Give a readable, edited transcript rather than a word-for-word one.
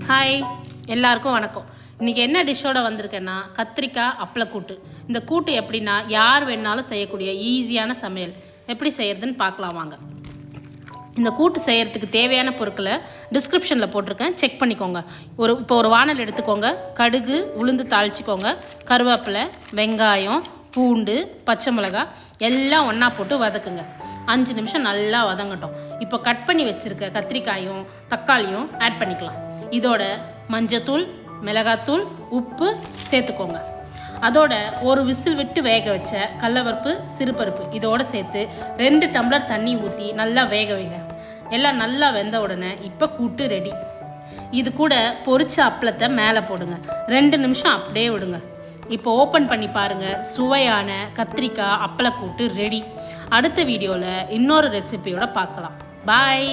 Hi, எல்லாருக்கும் வணக்கம். இன்றைக்கி என்ன டிஷ்ஷோடு வந்திருக்கேன்னா கத்திரிக்காய் அப்பளக்கூட்டு. இந்த கூட்டு எப்படின்னா யார் வேணாலும் செய்யக்கூடிய ஈஸியான சமையல். எப்படி செய்கிறதுன்னு பார்க்கலாம் வாங்க. இந்த கூட்டு செய்கிறதுக்கு தேவையான பொருட்களை டிஸ்கிரிப்ஷனில் போட்டிருக்கேன், செக் பண்ணிக்கோங்க. இப்போ ஒரு வானல் எடுத்துக்கோங்க. கடுகு உளுந்து தாளிச்சிக்கோங்க. கருவேப்பிலை, வெங்காயம், பூண்டு, பச்சை மிளகாய் எல்லாம் ஒன்றா போட்டு வதக்குங்க. 5 நிமிஷம் நல்லா வதங்கட்டும். இப்போ கட் பண்ணி வச்சுருக்க கத்திரிக்காயும் தக்காளியும் ஆட் பண்ணிக்கலாம். இதோட மஞ்சத்தூள், மிளகாத்தூள், உப்பு சேர்த்துக்கோங்க. அதோட ஒரு விசில் விட்டு வேக வச்ச கடலைப்பருப்பு, சிறுபருப்பு இதோடு சேர்த்து 2 டம்ளர் தண்ணி ஊற்றி நல்லா வேக வைங்க. எல்லாம் நல்லா வெந்த உடனே இப்போ கூட்டு ரெடி. இது கூட பொரிச்ச அப்பளத்தை மேலே போடுங்க. 2 நிமிஷம் அப்படியே விடுங்க. இப்போ ஓப்பன் பண்ணி பாருங்கள். சுவையான கத்திரிக்காய் அப்பளக்கூட்டு ரெடி. அடுத்த வீடியோவில் இன்னொரு ரெசிபியோட பார்க்கலாம். பாய்.